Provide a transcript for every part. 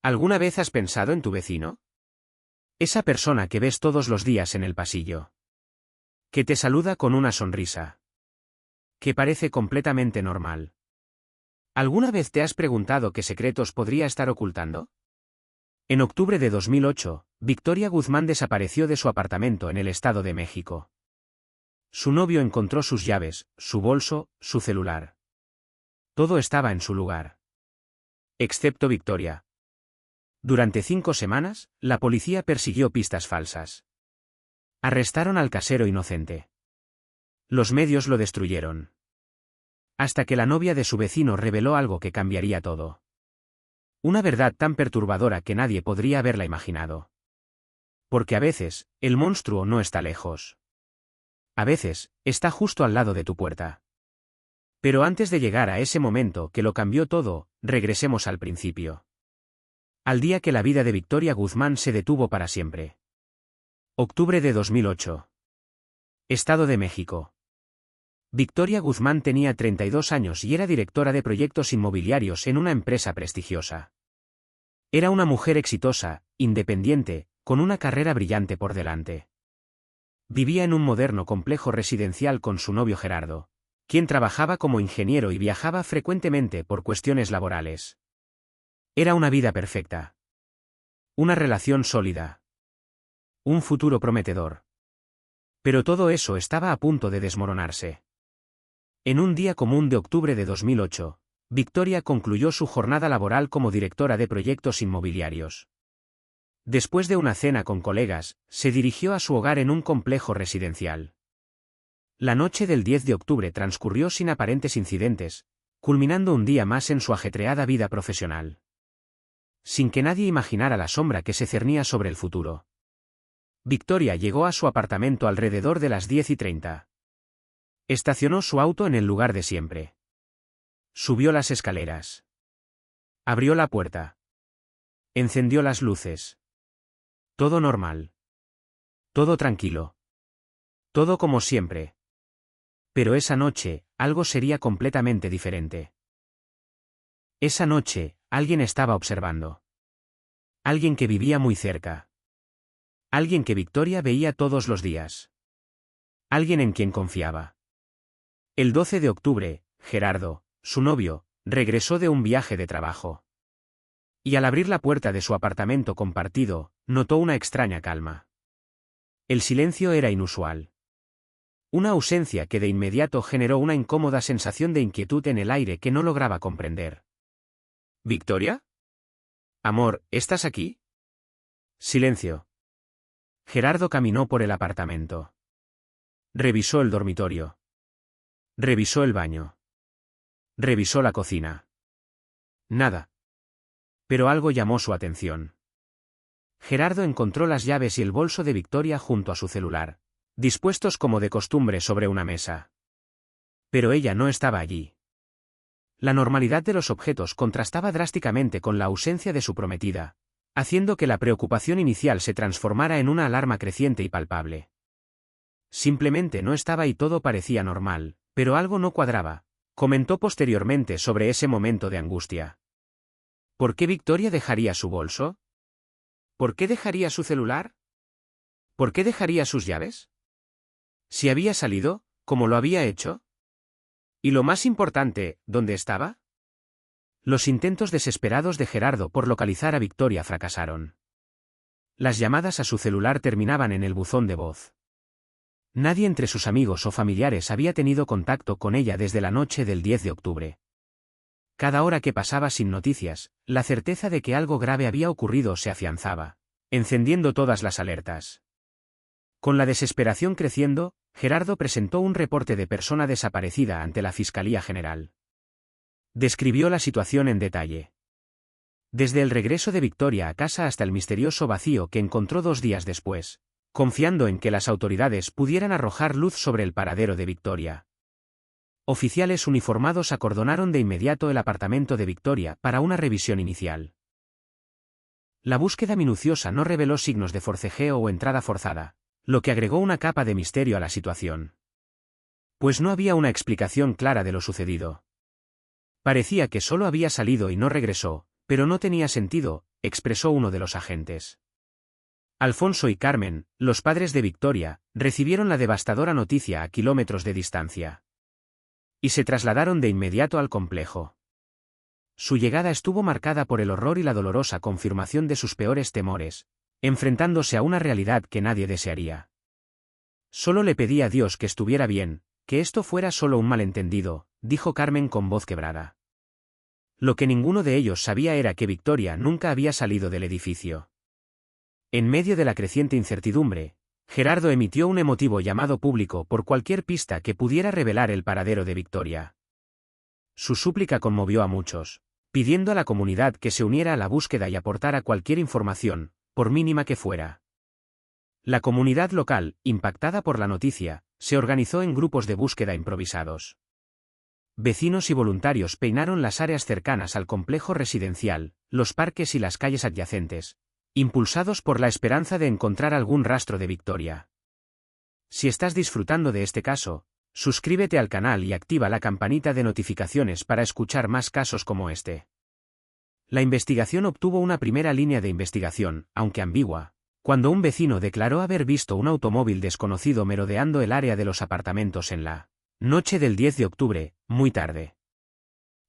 ¿Alguna vez has pensado en tu vecino? Esa persona que ves todos los días en el pasillo. Que te saluda con una sonrisa. Que parece completamente normal. ¿Alguna vez te has preguntado qué secretos podría estar ocultando? En octubre de 2008, Victoria Guzmán desapareció de su apartamento en el Estado de México. Su novio encontró sus llaves, su bolso, su celular. Todo estaba en su lugar. Excepto Victoria. Durante 5 semanas, la policía persiguió pistas falsas. Arrestaron al casero inocente. Los medios lo destruyeron. Hasta que la novia de su vecino reveló algo que cambiaría todo. Una verdad tan perturbadora que nadie podría haberla imaginado. Porque a veces, el monstruo no está lejos. A veces, está justo al lado de tu puerta. Pero antes de llegar a ese momento que lo cambió todo, regresemos al principio. Al día que la vida de Victoria Guzmán se detuvo para siempre. Octubre de 2008. Estado de México. Victoria Guzmán tenía 32 años y era directora de proyectos inmobiliarios en una empresa prestigiosa. Era una mujer exitosa, independiente, con una carrera brillante por delante. Vivía en un moderno complejo residencial con su novio Gerardo, quien trabajaba como ingeniero y viajaba frecuentemente por cuestiones laborales. Era una vida perfecta. Una relación sólida. Un futuro prometedor. Pero todo eso estaba a punto de desmoronarse. En un día común de octubre de 2008, Victoria concluyó su jornada laboral como directora de proyectos inmobiliarios. Después de una cena con colegas, se dirigió a su hogar en un complejo residencial. La noche del 10 de octubre transcurrió sin aparentes incidentes, culminando un día más en su ajetreada vida profesional. Sin que nadie imaginara la sombra que se cernía sobre el futuro. Victoria llegó a su apartamento alrededor de las 10:30. Estacionó su auto en el lugar de siempre. Subió las escaleras. Abrió la puerta. Encendió las luces. Todo normal. Todo tranquilo. Todo como siempre. Pero esa noche, algo sería completamente diferente. Esa noche, alguien estaba observando. Alguien que vivía muy cerca. Alguien que Victoria veía todos los días. Alguien en quien confiaba. El 12 de octubre, Gerardo, su novio, regresó de un viaje de trabajo. Y al abrir la puerta de su apartamento compartido, notó una extraña calma. El silencio era inusual. Una ausencia que de inmediato generó una incómoda sensación de inquietud en el aire que no lograba comprender. ¿Victoria? Amor, ¿estás aquí? Silencio. Gerardo caminó por el apartamento. Revisó el dormitorio. Revisó el baño. Revisó la cocina. Nada. Pero algo llamó su atención. Gerardo encontró las llaves y el bolso de Victoria junto a su celular, dispuestos como de costumbre sobre una mesa. Pero ella no estaba allí. La normalidad de los objetos contrastaba drásticamente con la ausencia de su prometida, haciendo que la preocupación inicial se transformara en una alarma creciente y palpable. Simplemente no estaba y todo parecía normal, pero algo no cuadraba, comentó posteriormente sobre ese momento de angustia. ¿Por qué Victoria dejaría su bolso? ¿Por qué dejaría su celular? ¿Por qué dejaría sus llaves? Si había salido, ¿cómo lo había hecho? Y lo más importante, ¿dónde estaba? Los intentos desesperados de Gerardo por localizar a Victoria fracasaron. Las llamadas a su celular terminaban en el buzón de voz. Nadie entre sus amigos o familiares había tenido contacto con ella desde la noche del 10 de octubre. Cada hora que pasaba sin noticias, la certeza de que algo grave había ocurrido se afianzaba, encendiendo todas las alertas. Con la desesperación creciendo, Gerardo presentó un reporte de persona desaparecida ante la Fiscalía General. Describió la situación en detalle. Desde el regreso de Victoria a casa hasta el misterioso vacío que encontró 2 días después, confiando en que las autoridades pudieran arrojar luz sobre el paradero de Victoria. Oficiales uniformados acordonaron de inmediato el apartamento de Victoria para una revisión inicial. La búsqueda minuciosa no reveló signos de forcejeo o entrada forzada, lo que agregó una capa de misterio a la situación. Pues no había una explicación clara de lo sucedido. Parecía que solo había salido y no regresó, pero no tenía sentido, expresó uno de los agentes. Alfonso y Carmen, los padres de Victoria, recibieron la devastadora noticia a kilómetros de distancia. Y se trasladaron de inmediato al complejo. Su llegada estuvo marcada por el horror y la dolorosa confirmación de sus peores temores, enfrentándose a una realidad que nadie desearía. Solo le pedí a Dios que estuviera bien, que esto fuera solo un malentendido, dijo Carmen con voz quebrada. Lo que ninguno de ellos sabía era que Victoria nunca había salido del edificio. En medio de la creciente incertidumbre, Gerardo emitió un emotivo llamado público por cualquier pista que pudiera revelar el paradero de Victoria. Su súplica conmovió a muchos, pidiendo a la comunidad que se uniera a la búsqueda y aportara cualquier información, por mínima que fuera. La comunidad local, impactada por la noticia, se organizó en grupos de búsqueda improvisados. Vecinos y voluntarios peinaron las áreas cercanas al complejo residencial, los parques y las calles adyacentes, impulsados por la esperanza de encontrar algún rastro de Victoria. Si estás disfrutando de este caso, suscríbete al canal y activa la campanita de notificaciones para escuchar más casos como este. La investigación obtuvo una primera línea de investigación, aunque ambigua, cuando un vecino declaró haber visto un automóvil desconocido merodeando el área de los apartamentos en la noche del 10 de octubre, muy tarde.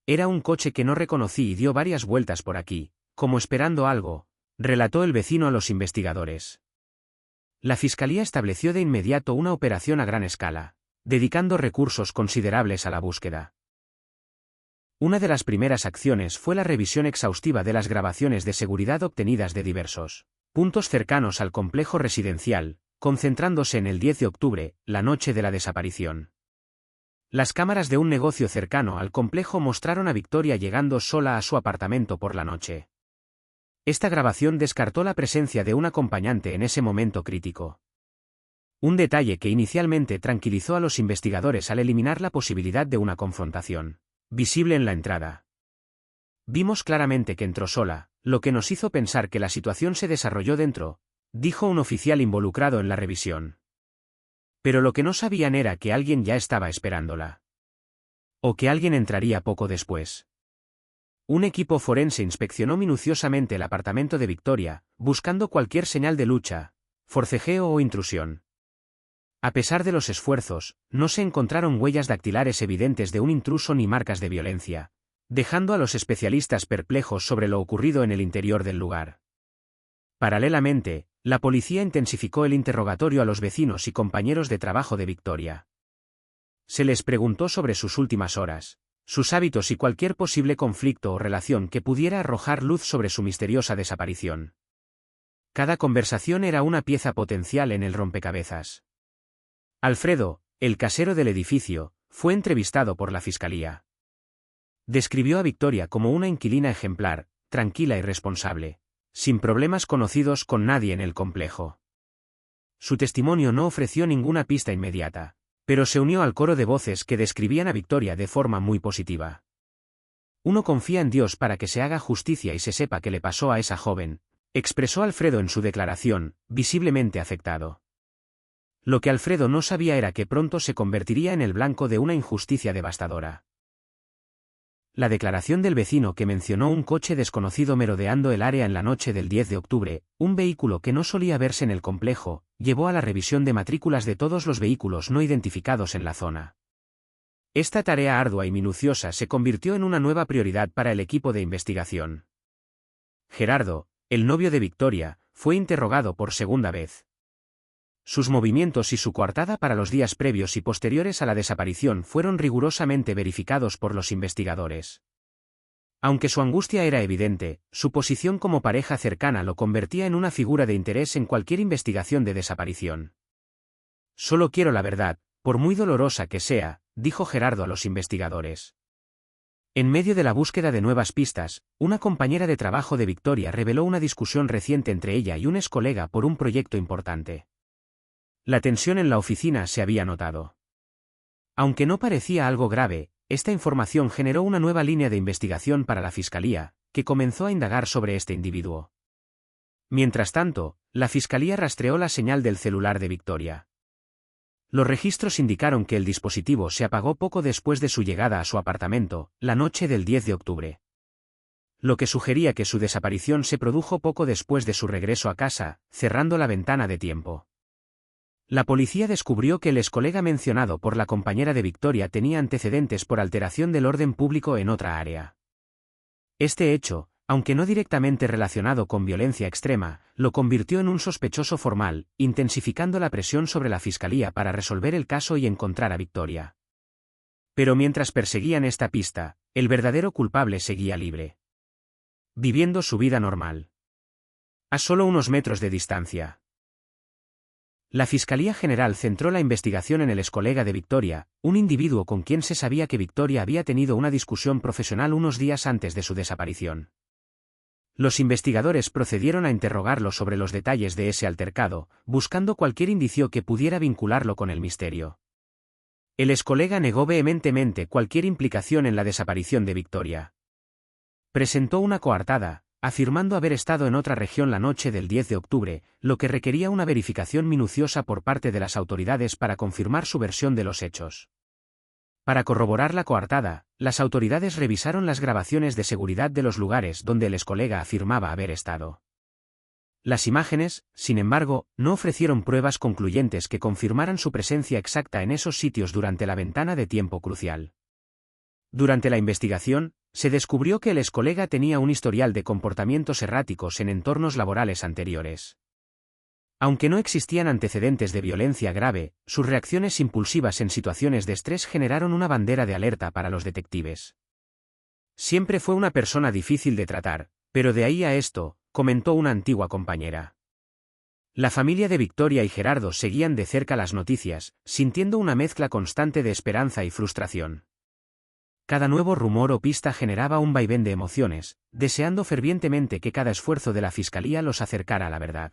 Era un coche que no reconocí y dio varias vueltas por aquí, como esperando algo, relató el vecino a los investigadores. La fiscalía estableció de inmediato una operación a gran escala, dedicando recursos considerables a la búsqueda. Una de las primeras acciones fue la revisión exhaustiva de las grabaciones de seguridad obtenidas de diversos puntos cercanos al complejo residencial, concentrándose en el 10 de octubre, la noche de la desaparición. Las cámaras de un negocio cercano al complejo mostraron a Victoria llegando sola a su apartamento por la noche. Esta grabación descartó la presencia de un acompañante en ese momento crítico. Un detalle que inicialmente tranquilizó a los investigadores al eliminar la posibilidad de una confrontación visible en la entrada. Vimos claramente que entró sola, lo que nos hizo pensar que la situación se desarrolló dentro, dijo un oficial involucrado en la revisión. Pero lo que no sabían era que alguien ya estaba esperándola. O que alguien entraría poco después. Un equipo forense inspeccionó minuciosamente el apartamento de Victoria, buscando cualquier señal de lucha, forcejeo o intrusión. A pesar de los esfuerzos, no se encontraron huellas dactilares evidentes de un intruso ni marcas de violencia, dejando a los especialistas perplejos sobre lo ocurrido en el interior del lugar. Paralelamente, la policía intensificó el interrogatorio a los vecinos y compañeros de trabajo de Victoria. Se les preguntó sobre sus últimas horas, sus hábitos y cualquier posible conflicto o relación que pudiera arrojar luz sobre su misteriosa desaparición. Cada conversación era una pieza potencial en el rompecabezas. Alfredo, el casero del edificio, fue entrevistado por la fiscalía. Describió a Victoria como una inquilina ejemplar, tranquila y responsable, sin problemas conocidos con nadie en el complejo. Su testimonio no ofreció ninguna pista inmediata, pero se unió al coro de voces que describían a Victoria de forma muy positiva. Uno confía en Dios para que se haga justicia y se sepa qué le pasó a esa joven, expresó Alfredo en su declaración, visiblemente afectado. Lo que Alfredo no sabía era que pronto se convertiría en el blanco de una injusticia devastadora. La declaración del vecino que mencionó un coche desconocido merodeando el área en la noche del 10 de octubre, un vehículo que no solía verse en el complejo, llevó a la revisión de matrículas de todos los vehículos no identificados en la zona. Esta tarea ardua y minuciosa se convirtió en una nueva prioridad para el equipo de investigación. Gerardo, el novio de Victoria, fue interrogado por segunda vez. Sus movimientos y su coartada para los días previos y posteriores a la desaparición fueron rigurosamente verificados por los investigadores. Aunque su angustia era evidente, su posición como pareja cercana lo convertía en una figura de interés en cualquier investigación de desaparición. Solo quiero la verdad, por muy dolorosa que sea, dijo Gerardo a los investigadores. En medio de la búsqueda de nuevas pistas, una compañera de trabajo de Victoria reveló una discusión reciente entre ella y un excolega por un proyecto importante. La tensión en la oficina se había notado. Aunque no parecía algo grave, esta información generó una nueva línea de investigación para la fiscalía, que comenzó a indagar sobre este individuo. Mientras tanto, la fiscalía rastreó la señal del celular de Victoria. Los registros indicaron que el dispositivo se apagó poco después de su llegada a su apartamento, la noche del 10 de octubre. lo que sugería que su desaparición se produjo poco después de su regreso a casa, cerrando la ventana de tiempo. La policía descubrió que el excolega mencionado por la compañera de Victoria tenía antecedentes por alteración del orden público en otra área. Este hecho, aunque no directamente relacionado con violencia extrema, lo convirtió en un sospechoso formal, intensificando la presión sobre la fiscalía para resolver el caso y encontrar a Victoria. Pero mientras perseguían esta pista, el verdadero culpable seguía libre, viviendo su vida normal. A solo unos metros de distancia. La Fiscalía General centró la investigación en el excolega de Victoria, un individuo con quien se sabía que Victoria había tenido una discusión profesional unos días antes de su desaparición. Los investigadores procedieron a interrogarlo sobre los detalles de ese altercado, buscando cualquier indicio que pudiera vincularlo con el misterio. El excolega negó vehementemente cualquier implicación en la desaparición de Victoria. Presentó una coartada, afirmando haber estado en otra región la noche del 10 de octubre, lo que requería una verificación minuciosa por parte de las autoridades para confirmar su versión de los hechos. Para corroborar la coartada, las autoridades revisaron las grabaciones de seguridad de los lugares donde el excolega afirmaba haber estado. Las imágenes, sin embargo, no ofrecieron pruebas concluyentes que confirmaran su presencia exacta en esos sitios durante la ventana de tiempo crucial. Durante la investigación, se descubrió que el excolega tenía un historial de comportamientos erráticos en entornos laborales anteriores. Aunque no existían antecedentes de violencia grave, sus reacciones impulsivas en situaciones de estrés generaron una bandera de alerta para los detectives. Siempre fue una persona difícil de tratar, pero de ahí a esto, comentó una antigua compañera. La familia de Victoria y Gerardo seguían de cerca las noticias, sintiendo una mezcla constante de esperanza y frustración. Cada nuevo rumor o pista generaba un vaivén de emociones, deseando fervientemente que cada esfuerzo de la fiscalía los acercara a la verdad.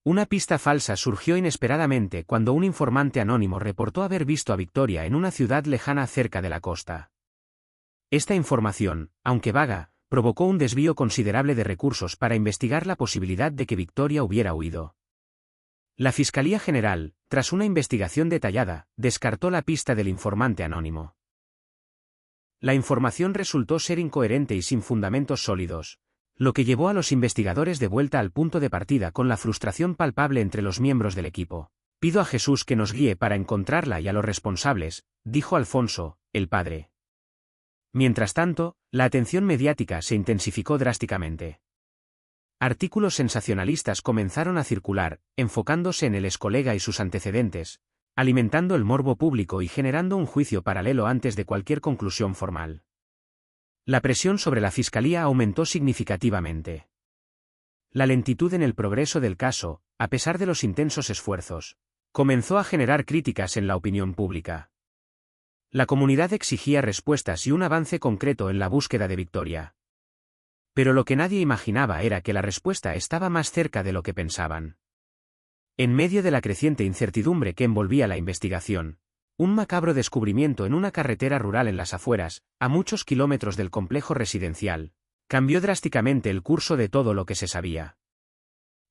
Una pista falsa surgió inesperadamente cuando un informante anónimo reportó haber visto a Victoria en una ciudad lejana cerca de la costa. Esta información, aunque vaga, provocó un desvío considerable de recursos para investigar la posibilidad de que Victoria hubiera huido. La Fiscalía General, tras una investigación detallada, descartó la pista del informante anónimo. La información resultó ser incoherente y sin fundamentos sólidos, lo que llevó a los investigadores de vuelta al punto de partida con la frustración palpable entre los miembros del equipo. «Pido a Jesús que nos guíe para encontrarla y a los responsables», dijo Alfonso, el padre. Mientras tanto, la atención mediática se intensificó drásticamente. Artículos sensacionalistas comenzaron a circular, enfocándose en el excolega y sus antecedentes, alimentando el morbo público y generando un juicio paralelo antes de cualquier conclusión formal. La presión sobre la fiscalía aumentó significativamente. La lentitud en el progreso del caso, a pesar de los intensos esfuerzos, comenzó a generar críticas en la opinión pública. La comunidad exigía respuestas y un avance concreto en la búsqueda de Victoria. Pero lo que nadie imaginaba era que la respuesta estaba más cerca de lo que pensaban. En medio de la creciente incertidumbre que envolvía la investigación, un macabro descubrimiento en una carretera rural en las afueras, a muchos kilómetros del complejo residencial, cambió drásticamente el curso de todo lo que se sabía.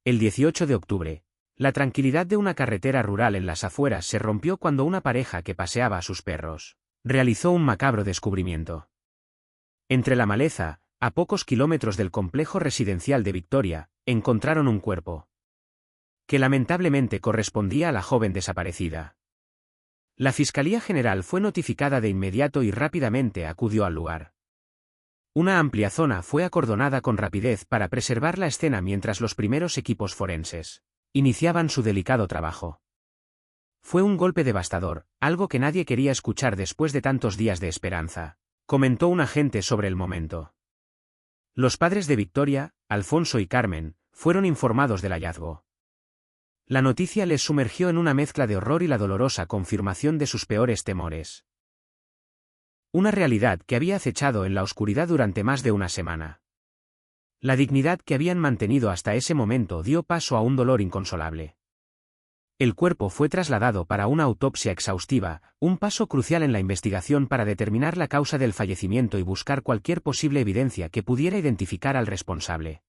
El 18 de octubre, la tranquilidad de una carretera rural en las afueras se rompió cuando una pareja que paseaba a sus perros realizó un macabro descubrimiento. Entre la maleza, a pocos kilómetros del complejo residencial de Victoria, encontraron un cuerpo que lamentablemente correspondía a la joven desaparecida. La Fiscalía General fue notificada de inmediato y rápidamente acudió al lugar. Una amplia zona fue acordonada con rapidez para preservar la escena mientras los primeros equipos forenses iniciaban su delicado trabajo. Fue un golpe devastador, algo que nadie quería escuchar después de tantos días de esperanza, comentó un agente sobre el momento. Los padres de Victoria, Alfonso y Carmen, fueron informados del hallazgo. La noticia les sumergió en una mezcla de horror y la dolorosa confirmación de sus peores temores. Una realidad que había acechado en la oscuridad durante más de una semana. La dignidad que habían mantenido hasta ese momento dio paso a un dolor inconsolable. El cuerpo fue trasladado para una autopsia exhaustiva, un paso crucial en la investigación para determinar la causa del fallecimiento y buscar cualquier posible evidencia que pudiera identificar al responsable.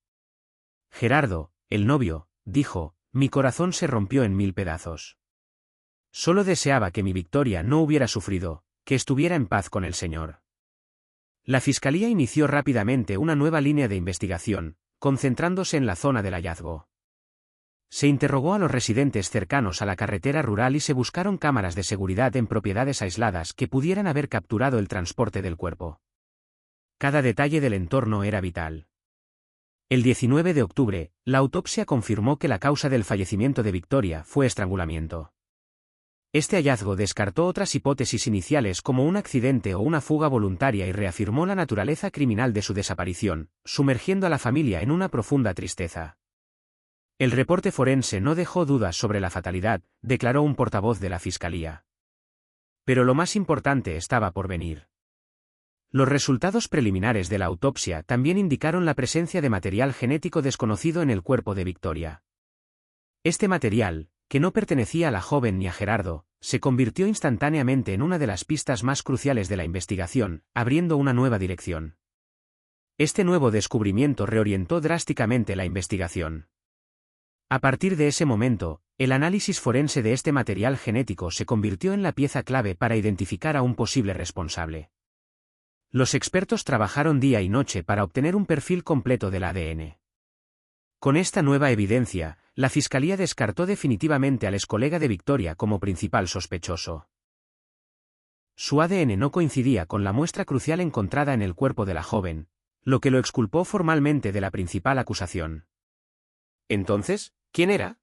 Gerardo, el novio, dijo: «Mi corazón se rompió en 1000 pedazos. Solo deseaba que mi Victoria no hubiera sufrido, que estuviera en paz con el Señor». La fiscalía inició rápidamente una nueva línea de investigación, concentrándose en la zona del hallazgo. Se interrogó a los residentes cercanos a la carretera rural y se buscaron cámaras de seguridad en propiedades aisladas que pudieran haber capturado el transporte del cuerpo. Cada detalle del entorno era vital. El 19 de octubre, la autopsia confirmó que la causa del fallecimiento de Victoria fue estrangulamiento. Este hallazgo descartó otras hipótesis iniciales como un accidente o una fuga voluntaria y reafirmó la naturaleza criminal de su desaparición, sumergiendo a la familia en una profunda tristeza. El reporte forense no dejó dudas sobre la fatalidad, declaró un portavoz de la Fiscalía. Pero lo más importante estaba por venir. Los resultados preliminares de la autopsia también indicaron la presencia de material genético desconocido en el cuerpo de Victoria. Este material, que no pertenecía a la joven ni a Gerardo, se convirtió instantáneamente en una de las pistas más cruciales de la investigación, abriendo una nueva dirección. Este nuevo descubrimiento reorientó drásticamente la investigación. A partir de ese momento, el análisis forense de este material genético se convirtió en la pieza clave para identificar a un posible responsable. Los expertos trabajaron día y noche para obtener un perfil completo del ADN. Con esta nueva evidencia, la Fiscalía descartó definitivamente al excolega de Victoria como principal sospechoso. Su ADN no coincidía con la muestra crucial encontrada en el cuerpo de la joven, lo que lo exculpó formalmente de la principal acusación. Entonces, ¿quién era?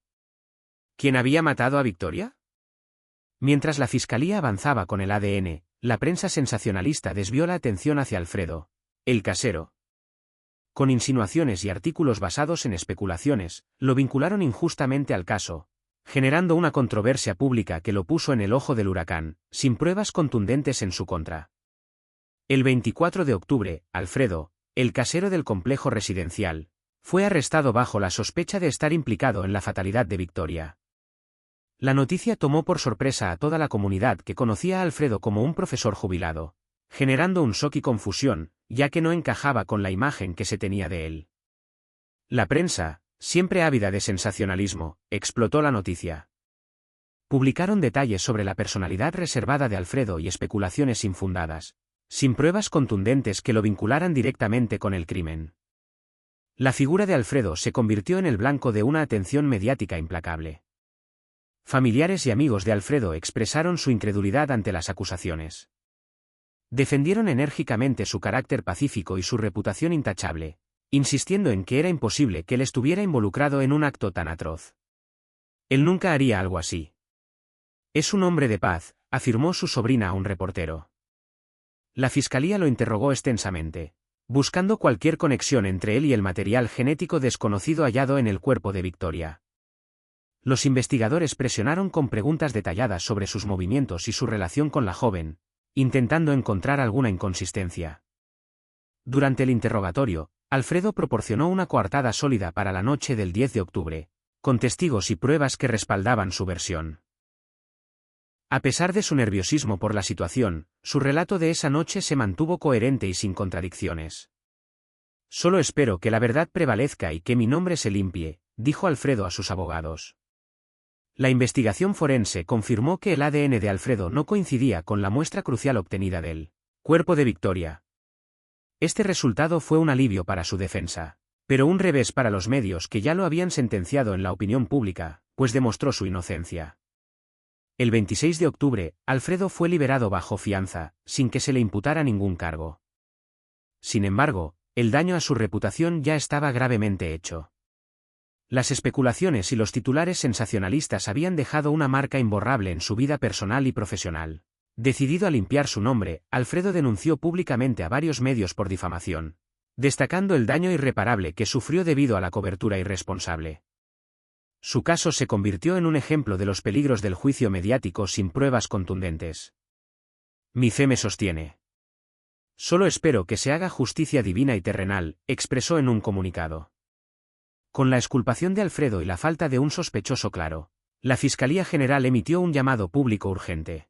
¿Quién había matado a Victoria? Mientras la Fiscalía avanzaba con el ADN, la prensa sensacionalista desvió la atención hacia Alfredo, el casero. Con insinuaciones y artículos basados en especulaciones, lo vincularon injustamente al caso, generando una controversia pública que lo puso en el ojo del huracán, sin pruebas contundentes en su contra. El 24 de octubre, Alfredo, el casero del complejo residencial, fue arrestado bajo la sospecha de estar implicado en la fatalidad de Victoria. La noticia tomó por sorpresa a toda la comunidad que conocía a Alfredo como un profesor jubilado, generando un shock y confusión, ya que no encajaba con la imagen que se tenía de él. La prensa, siempre ávida de sensacionalismo, explotó la noticia. Publicaron detalles sobre la personalidad reservada de Alfredo y especulaciones infundadas, sin pruebas contundentes que lo vincularan directamente con el crimen. La figura de Alfredo se convirtió en el blanco de una atención mediática implacable. Familiares y amigos de Alfredo expresaron su incredulidad ante las acusaciones. Defendieron enérgicamente su carácter pacífico y su reputación intachable, insistiendo en que era imposible que él estuviera involucrado en un acto tan atroz. Él nunca haría algo así. Es un hombre de paz, afirmó su sobrina a un reportero. La Fiscalía lo interrogó extensamente, buscando cualquier conexión entre él y el material genético desconocido hallado en el cuerpo de Victoria. Los investigadores presionaron con preguntas detalladas sobre sus movimientos y su relación con la joven, intentando encontrar alguna inconsistencia. Durante el interrogatorio, Alfredo proporcionó una coartada sólida para la noche del 10 de octubre, con testigos y pruebas que respaldaban su versión. A pesar de su nerviosismo por la situación, su relato de esa noche se mantuvo coherente y sin contradicciones. Solo espero que la verdad prevalezca y que mi nombre se limpie, dijo Alfredo a sus abogados. La investigación forense confirmó que el ADN de Alfredo no coincidía con la muestra crucial obtenida del cuerpo de Victoria. Este resultado fue un alivio para su defensa, pero un revés para los medios que ya lo habían sentenciado en la opinión pública, pues demostró su inocencia. El 26 de octubre, Alfredo fue liberado bajo fianza, sin que se le imputara ningún cargo. Sin embargo, el daño a su reputación ya estaba gravemente hecho. Las especulaciones y los titulares sensacionalistas habían dejado una marca imborrable en su vida personal y profesional. Decidido a limpiar su nombre, Alfredo denunció públicamente a varios medios por difamación, destacando el daño irreparable que sufrió debido a la cobertura irresponsable. Su caso se convirtió en un ejemplo de los peligros del juicio mediático sin pruebas contundentes. Mi fe me sostiene. Solo espero que se haga justicia divina y terrenal, expresó en un comunicado. Con la exculpación de Alfredo y la falta de un sospechoso claro, la Fiscalía General emitió un llamado público urgente.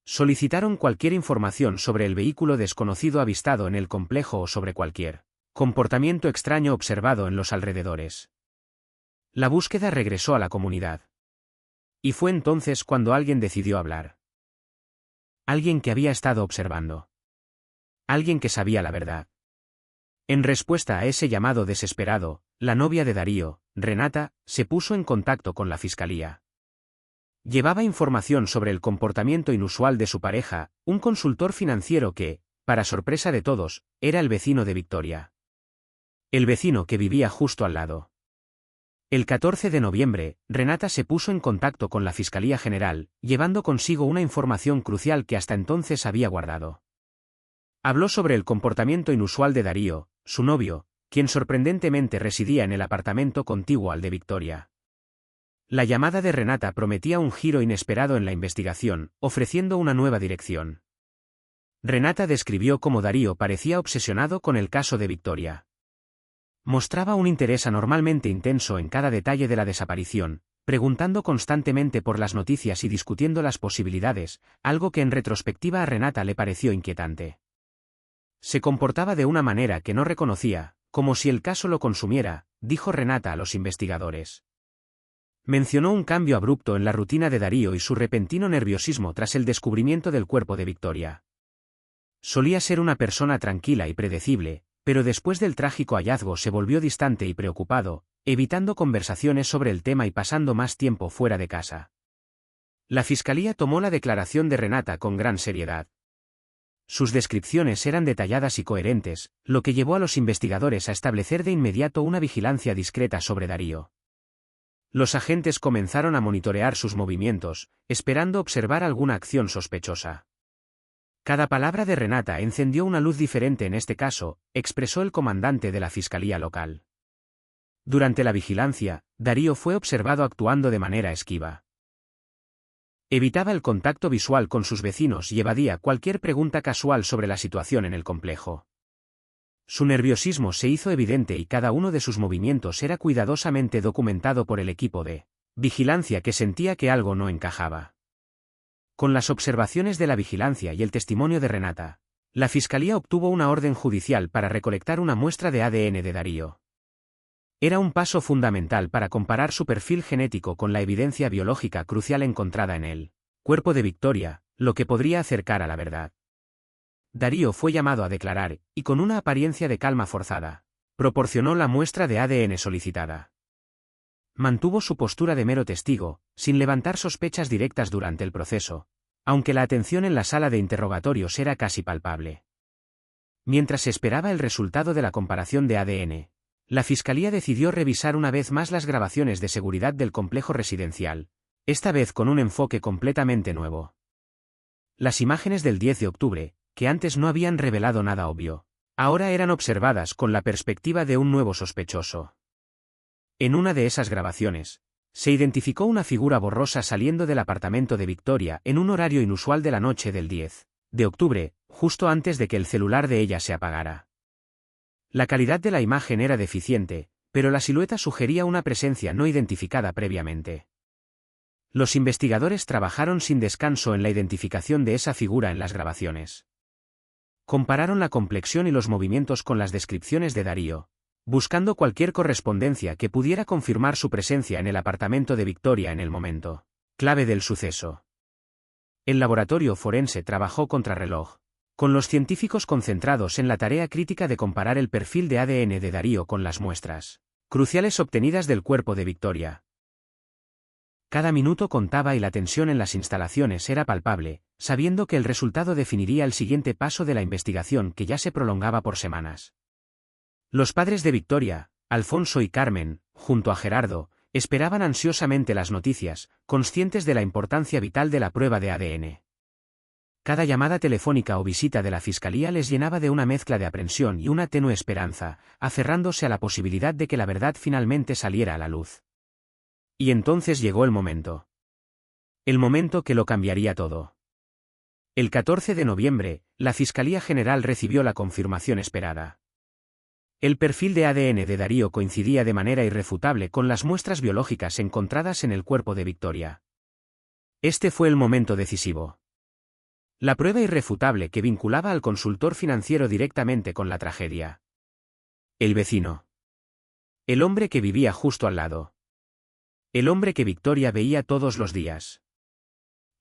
Solicitaron cualquier información sobre el vehículo desconocido avistado en el complejo o sobre cualquier comportamiento extraño observado en los alrededores. La búsqueda regresó a la comunidad. Y fue entonces cuando alguien decidió hablar. Alguien que había estado observando. alguien que sabía la verdad. En respuesta a ese llamado desesperado, la novia de Darío, Renata, se puso en contacto con la fiscalía. Llevaba información sobre el comportamiento inusual de su pareja, un consultor financiero que, para sorpresa de todos, era el vecino de Victoria. El vecino que vivía justo al lado. El 14 de noviembre, Renata se puso en contacto con la Fiscalía General, llevando consigo una información crucial que hasta entonces había guardado. Habló sobre el comportamiento inusual de Darío, su novio, quien sorprendentemente residía en el apartamento contiguo al de Victoria. La llamada de Renata prometía un giro inesperado en la investigación, ofreciendo una nueva dirección. Renata describió cómo Darío parecía obsesionado con el caso de Victoria. Mostraba un interés anormalmente intenso en cada detalle de la desaparición, preguntando constantemente por las noticias y discutiendo las posibilidades, algo que en retrospectiva a Renata le pareció inquietante. Se comportaba de una manera que no reconocía, como si el caso lo consumiera, dijo Renata a los investigadores. Mencionó un cambio abrupto en la rutina de Darío y su repentino nerviosismo tras el descubrimiento del cuerpo de Victoria. Solía ser una persona tranquila y predecible, pero después del trágico hallazgo se volvió distante y preocupado, evitando conversaciones sobre el tema y pasando más tiempo fuera de casa. La fiscalía tomó la declaración de Renata con gran seriedad. Sus descripciones eran detalladas y coherentes, lo que llevó a los investigadores a establecer de inmediato una vigilancia discreta sobre Darío. Los agentes comenzaron a monitorear sus movimientos, esperando observar alguna acción sospechosa. Cada palabra de Renata encendió una luz diferente en este caso, expresó el comandante de la fiscalía local. Durante la vigilancia, Darío fue observado actuando de manera esquiva. Evitaba el contacto visual con sus vecinos y evadía cualquier pregunta casual sobre la situación en el complejo. Su nerviosismo se hizo evidente y cada uno de sus movimientos era cuidadosamente documentado por el equipo de vigilancia que sentía que algo no encajaba. Con las observaciones de la vigilancia y el testimonio de Renata, la fiscalía obtuvo una orden judicial para recolectar una muestra de ADN de Darío. Era un paso fundamental para comparar su perfil genético con la evidencia biológica crucial encontrada en el cuerpo de Victoria, lo que podría acercar a la verdad. Darío fue llamado a declarar, y con una apariencia de calma forzada, proporcionó la muestra de ADN solicitada. Mantuvo su postura de mero testigo, sin levantar sospechas directas durante el proceso, aunque la atención en la sala de interrogatorios era casi palpable. Mientras esperaba el resultado de la comparación de ADN, la fiscalía decidió revisar una vez más las grabaciones de seguridad del complejo residencial, esta vez con un enfoque completamente nuevo. Las imágenes del 10 de octubre, que antes no habían revelado nada obvio, ahora eran observadas con la perspectiva de un nuevo sospechoso. En una de esas grabaciones, se identificó una figura borrosa saliendo del apartamento de Victoria en un horario inusual de la noche del 10 de octubre, justo antes de que el celular de ella se apagara. La calidad de la imagen era deficiente, pero la silueta sugería una presencia no identificada previamente. Los investigadores trabajaron sin descanso en la identificación de esa figura en las grabaciones. Compararon la complexión y los movimientos con las descripciones de Darío, buscando cualquier correspondencia que pudiera confirmar su presencia en el apartamento de Victoria en el momento clave del suceso. El laboratorio forense trabajó contrarreloj, con los científicos concentrados en la tarea crítica de comparar el perfil de ADN de Darío con las muestras cruciales obtenidas del cuerpo de Victoria. Cada minuto contaba y la tensión en las instalaciones era palpable, sabiendo que el resultado definiría el siguiente paso de la investigación que ya se prolongaba por semanas. Los padres de Victoria, Alfonso y Carmen, junto a Gerardo, esperaban ansiosamente las noticias, conscientes de la importancia vital de la prueba de ADN. Cada llamada telefónica o visita de la fiscalía les llenaba de una mezcla de aprensión y una tenue esperanza, aferrándose a la posibilidad de que la verdad finalmente saliera a la luz. Y entonces llegó el momento. El momento que lo cambiaría todo. El 14 de noviembre, la Fiscalía General recibió la confirmación esperada. El perfil de ADN de Darío coincidía de manera irrefutable con las muestras biológicas encontradas en el cuerpo de Victoria. Este fue el momento decisivo. La prueba irrefutable que vinculaba al consultor financiero directamente con la tragedia. El vecino. El hombre que vivía justo al lado. El hombre que Victoria veía todos los días.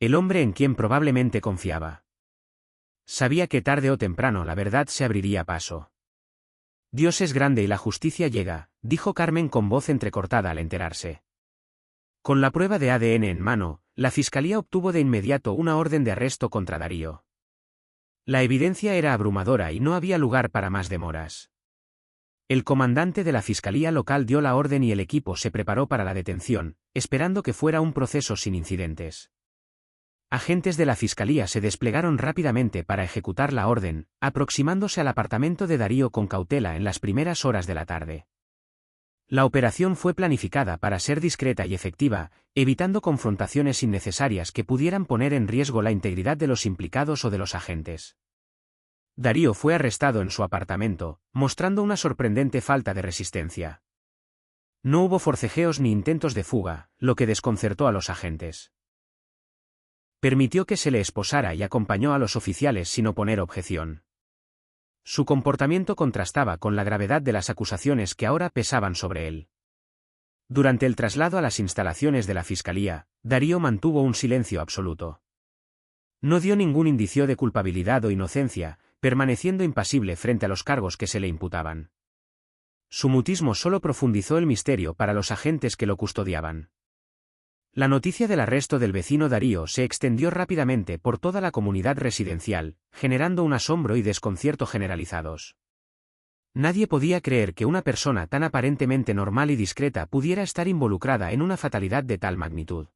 El hombre en quien probablemente confiaba. Sabía que tarde o temprano la verdad se abriría paso. Dios es grande y la justicia llega, dijo Carmen con voz entrecortada al enterarse. Con la prueba de ADN en mano, la fiscalía obtuvo de inmediato una orden de arresto contra Darío. La evidencia era abrumadora y no había lugar para más demoras. El comandante de la fiscalía local dio la orden y el equipo se preparó para la detención, esperando que fuera un proceso sin incidentes. Agentes de la fiscalía se desplegaron rápidamente para ejecutar la orden, aproximándose al apartamento de Darío con cautela en las primeras horas de la tarde. La operación fue planificada para ser discreta y efectiva, evitando confrontaciones innecesarias que pudieran poner en riesgo la integridad de los implicados o de los agentes. Darío fue arrestado en su apartamento, mostrando una sorprendente falta de resistencia. No hubo forcejeos ni intentos de fuga, lo que desconcertó a los agentes. Permitió que se le esposara y acompañó a los oficiales sin oponer objeción. Su comportamiento contrastaba con la gravedad de las acusaciones que ahora pesaban sobre él. Durante el traslado a las instalaciones de la fiscalía, Darío mantuvo un silencio absoluto. No dio ningún indicio de culpabilidad o inocencia, permaneciendo impasible frente a los cargos que se le imputaban. Su mutismo solo profundizó el misterio para los agentes que lo custodiaban. La noticia del arresto del vecino Darío se extendió rápidamente por toda la comunidad residencial, generando un asombro y desconcierto generalizados. Nadie podía creer que una persona tan aparentemente normal y discreta pudiera estar involucrada en una fatalidad de tal magnitud.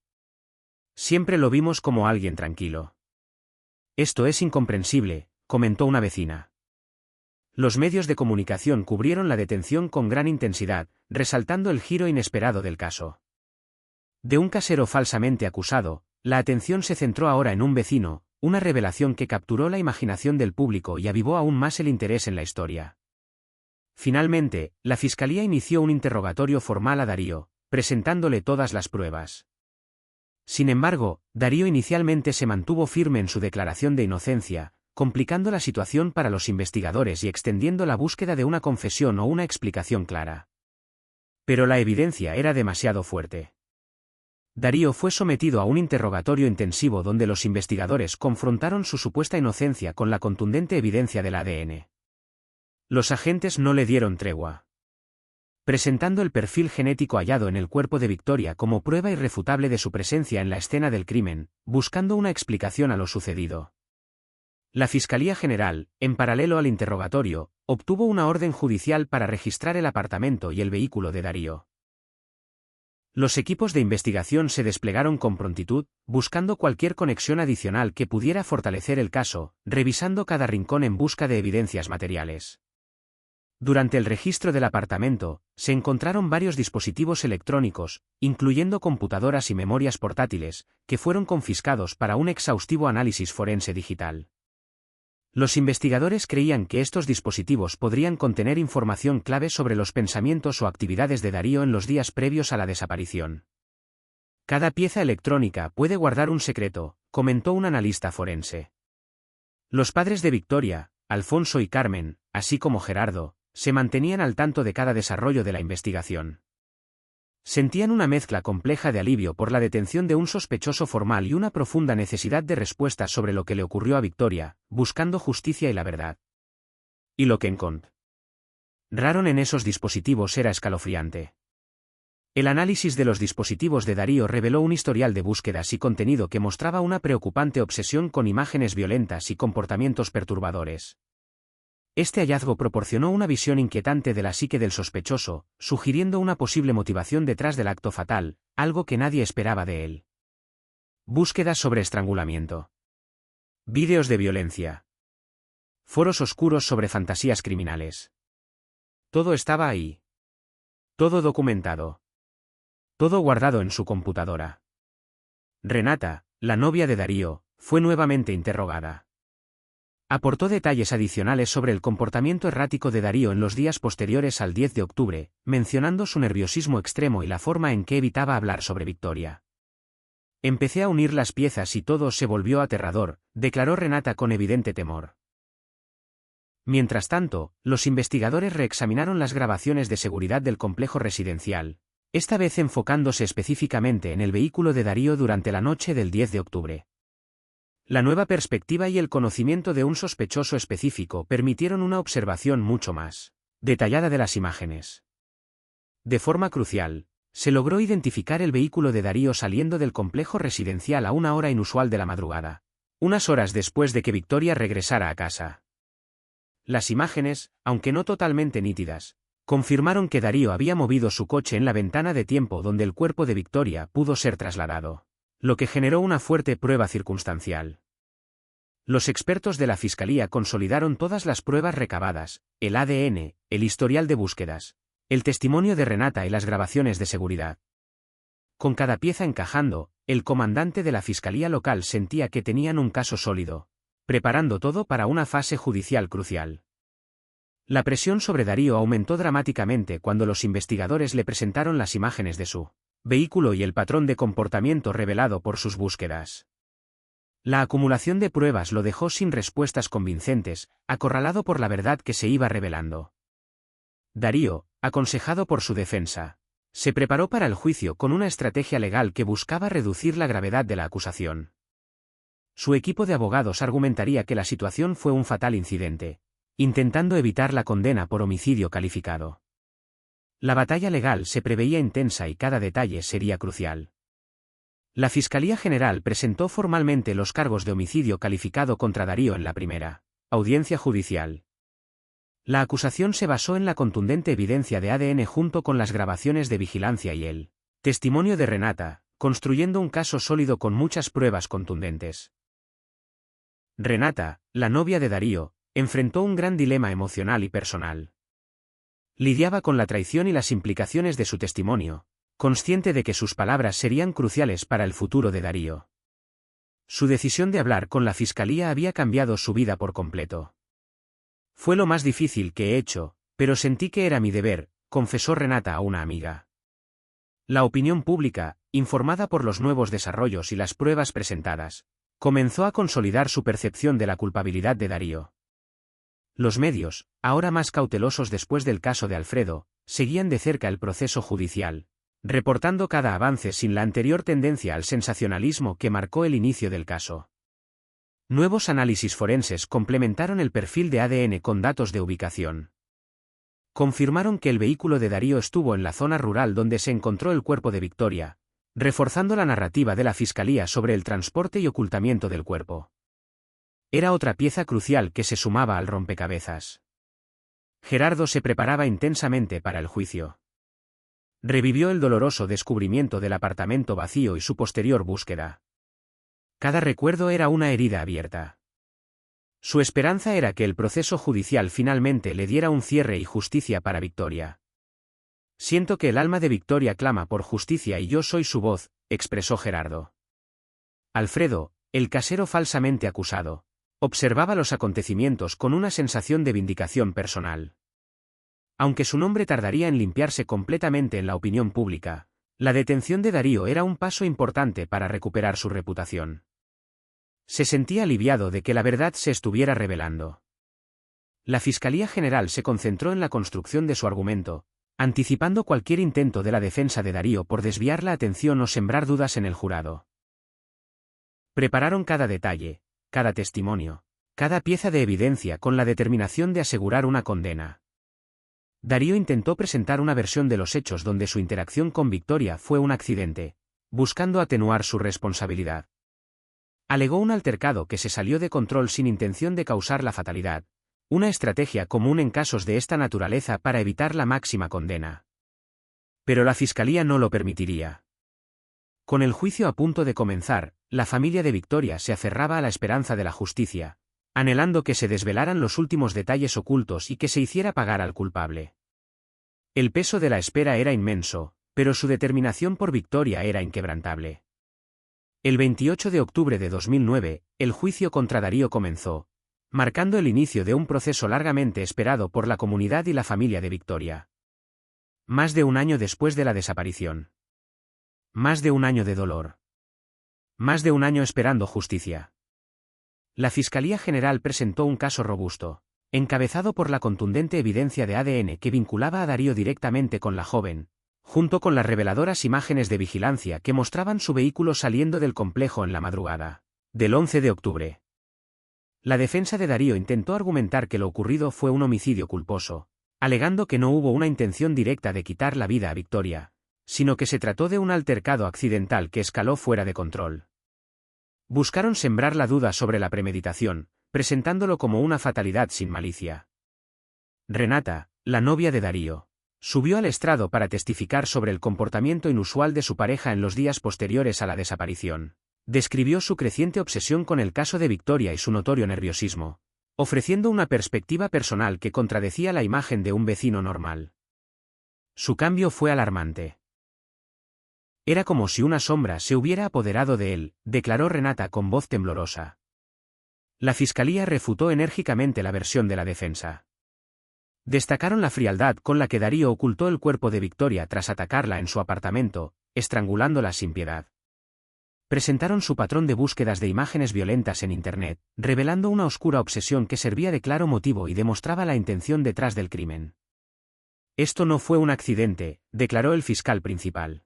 Siempre lo vimos como alguien tranquilo. Esto es incomprensible, comentó una vecina. Los medios de comunicación cubrieron la detención con gran intensidad, resaltando el giro inesperado del caso. De un casero falsamente acusado, la atención se centró ahora en un vecino, una revelación que capturó la imaginación del público y avivó aún más el interés en la historia. Finalmente, la fiscalía inició un interrogatorio formal a Darío, presentándole todas las pruebas. Sin embargo, Darío inicialmente se mantuvo firme en su declaración de inocencia, complicando la situación para los investigadores y extendiendo la búsqueda de una confesión o una explicación clara. Pero la evidencia era demasiado fuerte. Darío fue sometido a un interrogatorio intensivo donde los investigadores confrontaron su supuesta inocencia con la contundente evidencia del ADN. Los agentes no le dieron tregua. Presentando el perfil genético hallado en el cuerpo de Victoria como prueba irrefutable de su presencia en la escena del crimen, buscando una explicación a lo sucedido. La Fiscalía General, en paralelo al interrogatorio, obtuvo una orden judicial para registrar el apartamento y el vehículo de Darío. Los equipos de investigación se desplegaron con prontitud, buscando cualquier conexión adicional que pudiera fortalecer el caso, revisando cada rincón en busca de evidencias materiales. Durante el registro del apartamento, se encontraron varios dispositivos electrónicos, incluyendo computadoras y memorias portátiles, que fueron confiscados para un exhaustivo análisis forense digital. Los investigadores creían que estos dispositivos podrían contener información clave sobre los pensamientos o actividades de Darío en los días previos a la desaparición. Cada pieza electrónica puede guardar un secreto, comentó un analista forense. Los padres de Victoria, Alfonso y Carmen, así como Gerardo, se mantenían al tanto de cada desarrollo de la investigación. Sentían una mezcla compleja de alivio por la detención de un sospechoso formal y una profunda necesidad de respuestas sobre lo que le ocurrió a Victoria, buscando justicia y la verdad. Y lo que encontraron en esos dispositivos era escalofriante. El análisis de los dispositivos de Darío reveló un historial de búsquedas y contenido que mostraba una preocupante obsesión con imágenes violentas y comportamientos perturbadores. Este hallazgo proporcionó una visión inquietante de la psique del sospechoso, sugiriendo una posible motivación detrás del acto fatal, algo que nadie esperaba de él. Búsquedas sobre estrangulamiento. Vídeos de violencia. Foros oscuros sobre fantasías criminales. Todo estaba ahí. Todo documentado. Todo guardado en su computadora. Renata, la novia de Darío, fue nuevamente interrogada. Aportó detalles adicionales sobre el comportamiento errático de Darío en los días posteriores al 10 de octubre, mencionando su nerviosismo extremo y la forma en que evitaba hablar sobre Victoria. Empecé a unir las piezas y todo se volvió aterrador, declaró Renata con evidente temor. Mientras tanto, los investigadores reexaminaron las grabaciones de seguridad del complejo residencial, esta vez enfocándose específicamente en el vehículo de Darío durante la noche del 10 de octubre. La nueva perspectiva y el conocimiento de un sospechoso específico permitieron una observación mucho más detallada de las imágenes. De forma crucial, se logró identificar el vehículo de Darío saliendo del complejo residencial a una hora inusual de la madrugada, unas horas después de que Victoria regresara a casa. Las imágenes, aunque no totalmente nítidas, confirmaron que Darío había movido su coche en la ventana de tiempo donde el cuerpo de Victoria pudo ser trasladado, lo que generó una fuerte prueba circunstancial. Los expertos de la Fiscalía consolidaron todas las pruebas recabadas, el ADN, el historial de búsquedas, el testimonio de Renata y las grabaciones de seguridad. Con cada pieza encajando, el comandante de la Fiscalía local sentía que tenían un caso sólido, preparando todo para una fase judicial crucial. La presión sobre Darío aumentó dramáticamente cuando los investigadores le presentaron las imágenes de su vehículo y el patrón de comportamiento revelado por sus búsquedas. La acumulación de pruebas lo dejó sin respuestas convincentes, acorralado por la verdad que se iba revelando. Darío, aconsejado por su defensa, se preparó para el juicio con una estrategia legal que buscaba reducir la gravedad de la acusación. Su equipo de abogados argumentaría que la situación fue un fatal incidente, intentando evitar la condena por homicidio calificado. La batalla legal se preveía intensa y cada detalle sería crucial. La Fiscalía General presentó formalmente los cargos de homicidio calificado contra Darío en la primera audiencia judicial. La acusación se basó en la contundente evidencia de ADN junto con las grabaciones de vigilancia y el testimonio de Renata, construyendo un caso sólido con muchas pruebas contundentes. Renata, la novia de Darío, enfrentó un gran dilema emocional y personal. Lidiaba con la traición y las implicaciones de su testimonio, consciente de que sus palabras serían cruciales para el futuro de Darío. Su decisión de hablar con la Fiscalía había cambiado su vida por completo. Fue lo más difícil que he hecho, pero sentí que era mi deber, confesó Renata a una amiga. La opinión pública, informada por los nuevos desarrollos y las pruebas presentadas, comenzó a consolidar su percepción de la culpabilidad de Darío. Los medios, ahora más cautelosos después del caso de Alfredo, seguían de cerca el proceso judicial, reportando cada avance sin la anterior tendencia al sensacionalismo que marcó el inicio del caso. Nuevos análisis forenses complementaron el perfil de ADN con datos de ubicación. Confirmaron que el vehículo de Darío estuvo en la zona rural donde se encontró el cuerpo de Victoria, reforzando la narrativa de la Fiscalía sobre el transporte y ocultamiento del cuerpo. Era otra pieza crucial que se sumaba al rompecabezas. Gerardo se preparaba intensamente para el juicio. Revivió el doloroso descubrimiento del apartamento vacío y su posterior búsqueda. Cada recuerdo era una herida abierta. Su esperanza era que el proceso judicial finalmente le diera un cierre y justicia para Victoria. Siento que el alma de Victoria clama por justicia y yo soy su voz, expresó Gerardo. Alfredo, el casero falsamente acusado, observaba los acontecimientos con una sensación de vindicación personal. Aunque su nombre tardaría en limpiarse completamente en la opinión pública, la detención de Darío era un paso importante para recuperar su reputación. Se sentía aliviado de que la verdad se estuviera revelando. La Fiscalía General se concentró en la construcción de su argumento, anticipando cualquier intento de la defensa de Darío por desviar la atención o sembrar dudas en el jurado. Prepararon cada detalle, cada testimonio, cada pieza de evidencia con la determinación de asegurar una condena. Darío intentó presentar una versión de los hechos donde su interacción con Victoria fue un accidente, buscando atenuar su responsabilidad. Alegó un altercado que se salió de control sin intención de causar la fatalidad, una estrategia común en casos de esta naturaleza para evitar la máxima condena. Pero la Fiscalía no lo permitiría. Con el juicio a punto de comenzar, la familia de Victoria se aferraba a la esperanza de la justicia, anhelando que se desvelaran los últimos detalles ocultos y que se hiciera pagar al culpable. El peso de la espera era inmenso, pero su determinación por Victoria era inquebrantable. El 28 de octubre de 2009, el juicio contra Darío comenzó, marcando el inicio de un proceso largamente esperado por la comunidad y la familia de Victoria. Más de un año después de la desaparición. Más de un año de dolor. Más de un año esperando justicia. La Fiscalía General presentó un caso robusto, encabezado por la contundente evidencia de ADN que vinculaba a Darío directamente con la joven, junto con las reveladoras imágenes de vigilancia que mostraban su vehículo saliendo del complejo en la madrugada. Del 11 de octubre. La defensa de Darío intentó argumentar que lo ocurrido fue un homicidio culposo, alegando que no hubo una intención directa de quitar la vida a Victoria, sino que se trató de un altercado accidental que escaló fuera de control. Buscaron sembrar la duda sobre la premeditación, presentándolo como una fatalidad sin malicia. Renata, la novia de Darío, subió al estrado para testificar sobre el comportamiento inusual de su pareja en los días posteriores a la desaparición. Describió su creciente obsesión con el caso de Victoria y su notorio nerviosismo, ofreciendo una perspectiva personal que contradecía la imagen de un vecino normal. Su cambio fue alarmante. Era como si una sombra se hubiera apoderado de él, declaró Renata con voz temblorosa. La fiscalía refutó enérgicamente la versión de la defensa. Destacaron la frialdad con la que Darío ocultó el cuerpo de Victoria tras atacarla en su apartamento, estrangulándola sin piedad. Presentaron su patrón de búsquedas de imágenes violentas en Internet, revelando una oscura obsesión que servía de claro motivo y demostraba la intención detrás del crimen. Esto no fue un accidente, declaró el fiscal principal.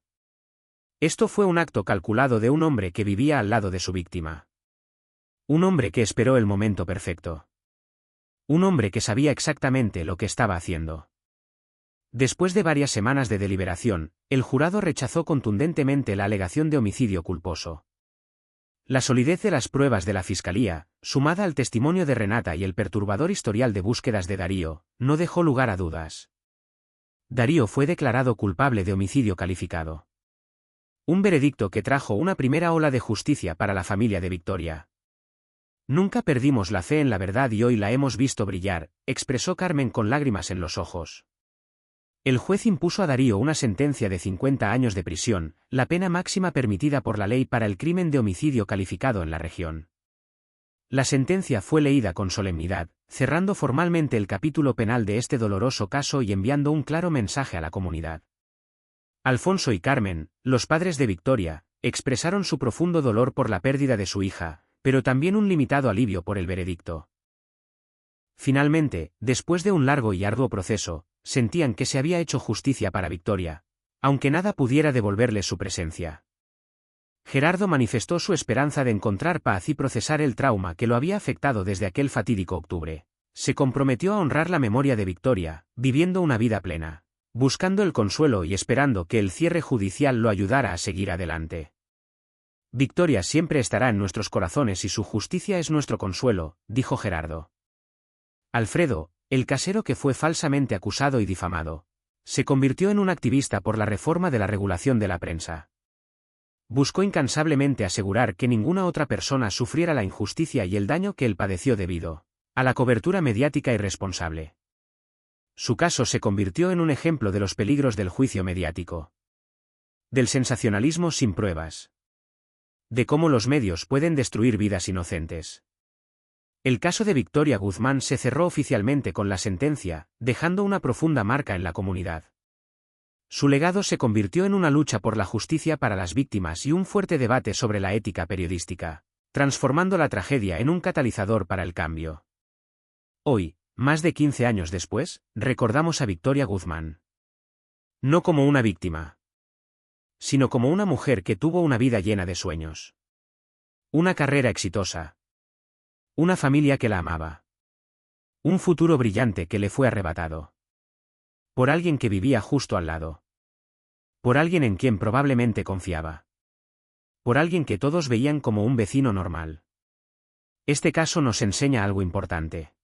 Esto fue un acto calculado de un hombre que vivía al lado de su víctima. Un hombre que esperó el momento perfecto. Un hombre que sabía exactamente lo que estaba haciendo. Después de varias semanas de deliberación, el jurado rechazó contundentemente la alegación de homicidio culposo. La solidez de las pruebas de la fiscalía, sumada al testimonio de Renata y el perturbador historial de búsquedas de Darío, no dejó lugar a dudas. Darío fue declarado culpable de homicidio calificado. Un veredicto que trajo una primera ola de justicia para la familia de Victoria. Nunca perdimos la fe en la verdad y hoy la hemos visto brillar, expresó Carmen con lágrimas en los ojos. El juez impuso a Darío una sentencia de 50 años de prisión, la pena máxima permitida por la ley para el crimen de homicidio calificado en la región. La sentencia fue leída con solemnidad, cerrando formalmente el capítulo penal de este doloroso caso y enviando un claro mensaje a la comunidad. Alfonso y Carmen, los padres de Victoria, expresaron su profundo dolor por la pérdida de su hija, pero también un limitado alivio por el veredicto. Finalmente, después de un largo y arduo proceso, sentían que se había hecho justicia para Victoria, aunque nada pudiera devolverle su presencia. Gerardo manifestó su esperanza de encontrar paz y procesar el trauma que lo había afectado desde aquel fatídico octubre. Se comprometió a honrar la memoria de Victoria, viviendo una vida plena, buscando el consuelo y esperando que el cierre judicial lo ayudara a seguir adelante. Victoria siempre estará en nuestros corazones y su justicia es nuestro consuelo, dijo Gerardo. Alfredo, el casero que fue falsamente acusado y difamado, se convirtió en un activista por la reforma de la regulación de la prensa. Buscó incansablemente asegurar que ninguna otra persona sufriera la injusticia y el daño que él padeció debido a la cobertura mediática irresponsable. Su caso se convirtió en un ejemplo de los peligros del juicio mediático. Del sensacionalismo sin pruebas. De cómo los medios pueden destruir vidas inocentes. El caso de Victoria Guzmán se cerró oficialmente con la sentencia, dejando una profunda marca en la comunidad. Su legado se convirtió en una lucha por la justicia para las víctimas y un fuerte debate sobre la ética periodística, transformando la tragedia en un catalizador para el cambio. Hoy, más de 15 años después, recordamos a Victoria Guzmán. No como una víctima, sino como una mujer que tuvo una vida llena de sueños. Una carrera exitosa. Una familia que la amaba. Un futuro brillante que le fue arrebatado. Por alguien que vivía justo al lado. Por alguien en quien probablemente confiaba. Por alguien que todos veían como un vecino normal. Este caso nos enseña algo importante.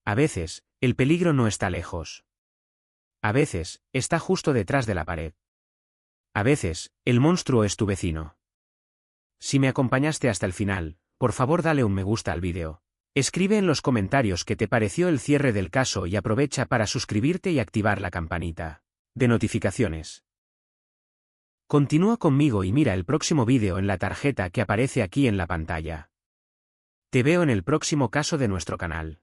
A veces, el peligro no está lejos. A veces, está justo detrás de la pared. A veces, el monstruo es tu vecino. Si me acompañaste hasta el final, por favor dale un me gusta al vídeo. Escribe en los comentarios qué te pareció el cierre del caso y aprovecha para suscribirte y activar la campanita de notificaciones. Continúa conmigo y mira el próximo vídeo en la tarjeta que aparece aquí en la pantalla. Te veo en el próximo caso de nuestro canal.